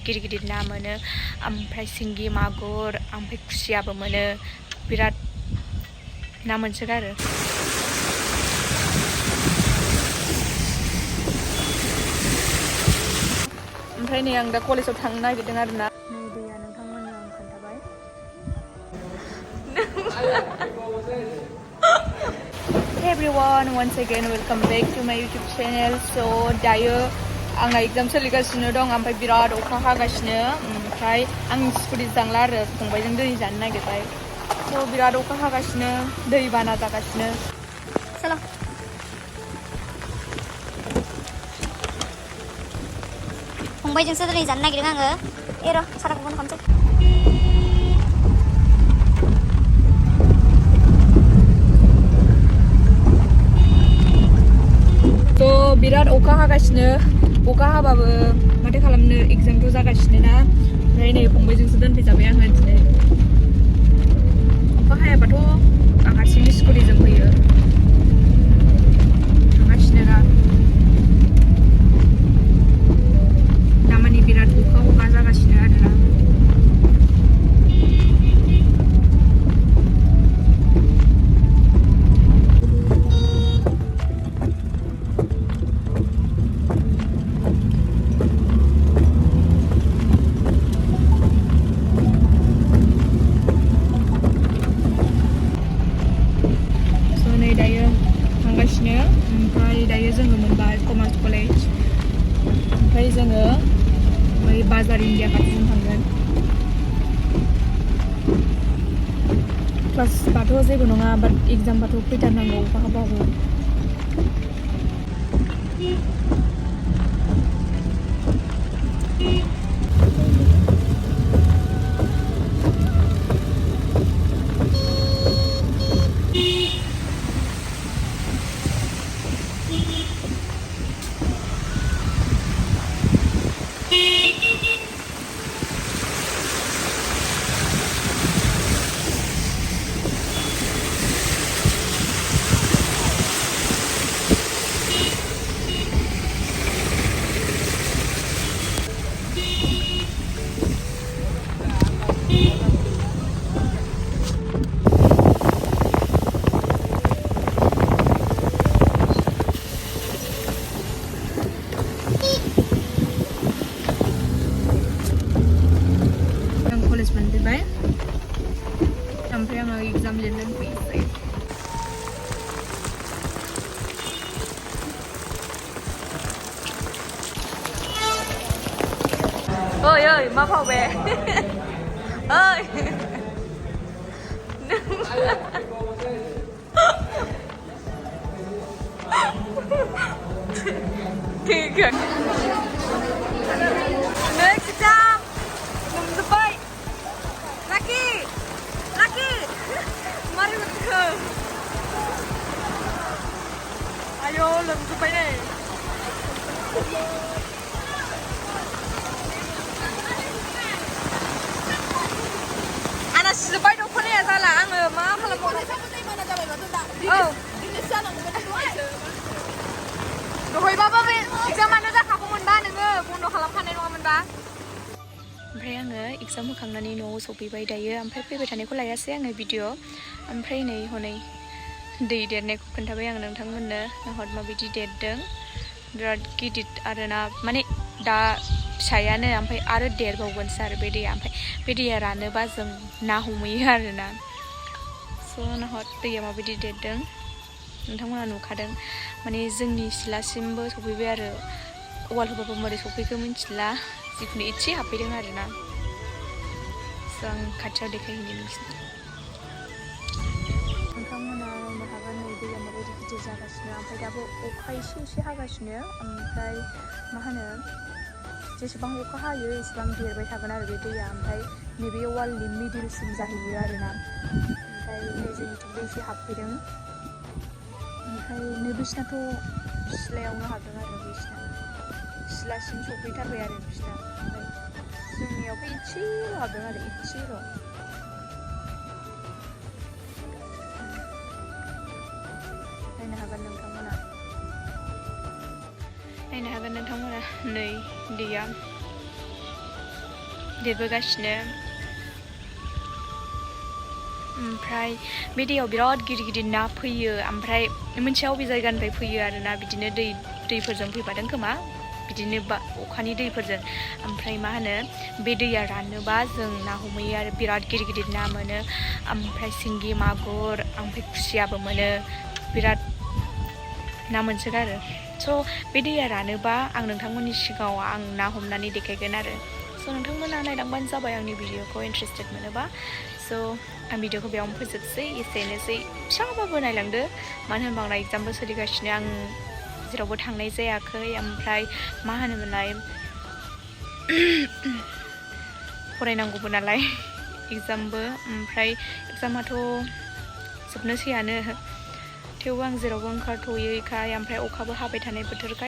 गिदिर ना मोनो ओमफ्राय सिंगि मागुर ओमफ्राय खुसियाबो मोनो बिराद ना मोनसोगारो ओमफ्राय नै आं दा कलेजाव थांनो नागिरदों आरोना नै दैया नोंथांमोननो आं खोन्थाबाय Hey everyone, once again welcome back to my YouTube channel. So dayo आंना एग्जाम सोलिगासिनो दं ओमफ्राय बिराद अखा हागासिनो ओमफ्राय आं स्कुटि जांला आरो फंबायजों दै जानो नागिरबाय स' बिराद अखा हागासिनो दै बाना जागासिनो चलो फंबायजोंसो दै जानो नागिरदों आङो र' साराखौ बन्द खालामसै थ' बिराद अखा हागासिनो अखा हाबाबो माथो खालामनो एग्जामथ' जागासिनो ना ओमफ्राय नै फंबायजोंसो दोनफैजाबाय आङो दिनै अखा हायाबाथ' आं हारसिंनि स्कुटिजों फैयो थांगासिनो ना दामानि बिराद अखा जागासिनो आरोना ओमफ्राय दायो जोङो मोनबाय कमार्स कलेज ओमफ्राय जोङो बै बाजार इन्डिया खाथिजों थांगोन क्लासबाथ' जेबो नङा बाट एग्जामबाथ' फैथारनांगौ अखा हाबाबो मोनफैबाय ओमफ्राय आङो एग्जाम लिरनो फैबाय ओइ ओइ मा फाव बे ओइ next time lwmjwbbai laki mari betul ayo lwmjwbbai nih anak jwbbai dख'नाया जाला आङो मा खालामबावनो दहायबाबो बे एग्जामानो जाखागौमोनबा नोङो बन्द' खालामखानाय नङामोनबा ओमफ्राय आङो एग्जाम होखांनानै न'आव सफैबाय दायो ओमफ्राय फैबाय थानायखौ लायासै आङो भिडिअ ओमफ्राय नै हनै दै देरनायखौ खोन्थाबाय आं नोंथांमोननो नाहर माबायदि देरदों बिराद गिदिर आरोना माने दा फिसायानो ओमफ्राय आरो देरबावगोनसो आरो बे दैया ओमफ्राय बे दैया रानोबा जों ना हमहैयो आरोना स' नाहर दैया माबायदि देरदों नोंथांमोना नुखादों माने जोंनि सिलासिमबो सफैबाय आरो वाल होबाबो मारै सफैखो मिन्थिला जिखुनु एसे हाबफैदों आरोना स' आं खाथियाव देखायहैनो नोंसिनो नोंथांमोना नायनो हागोन नै दैया माबायदि गिदिर जागासिनो ओमफ्राय दाबो अखा एसे हागासिनो ओमफ्राय मा होनो जेसेबां अखा हायो एसेबां देरबाय थागोन आरो बे दैया ओमफ्राय नैबे वालनि मिडिलसिम जाहैयो आरोना ओमफ्राय नै जोंनिथिं दै एसे हाबफैदों ओमफ्राय नै बिसिनाथ' सिलायावनो हाबदों आरो बिसिना सिलासिम सफैथारबाय आरो बिसिना ओमफ्राय जोंनियावबो एसेल' हाबदों आरो एसेल' नायनो हागोन नोंथांमोना नै दैया देरबोगासिनो ओमफ्राय बे दैयाव बिराद गिदिर गिदिर ना फैयो ओमफ्राय मोनसेया बबे जायगानिफ्राय फैयो आरोना बिदिनो दैफोरजों फैफादों खोमा बिदिनो अखानि दैफोरजों ओमफ्राय मा होनो बे दैया रानोबा जों ना हमहैयो आरो बिराद गिदिर गिदिर ना मोनो ओमफ्राय सिंगि मागुर ओमफ्राय खुसियाबो मोनो बिराद ना मोनसोगारो स' बे दैया रानोबा आं नोंथांमोननि सिगाङाव आं ना हमनानै देखायगोन आरो स' नोंथांमोना नायलांबानो जाबाय आंनि भिडिअखौ इन्टारेस्टेड मोनोबा स' आं भिडिअखौ बेयावनो फोजोबसै एसेनोसै फिसाबाबो नायलांदो मानो होनबा आंना एग्जामबो सोलिगासिनो आं जेरावबो थांनाय जायाखै ओमफ्राय मा होनोमोनलाय फरायनांगौबो नालाय एग्जामबो ओमफ्राय एग्जामाथ' जोबनोसैयानो थेवबो आं जेरावबो ओंखारथ'यैखाय ओमफ्राय अखाबो हाबाय थानाय बोथोरखाय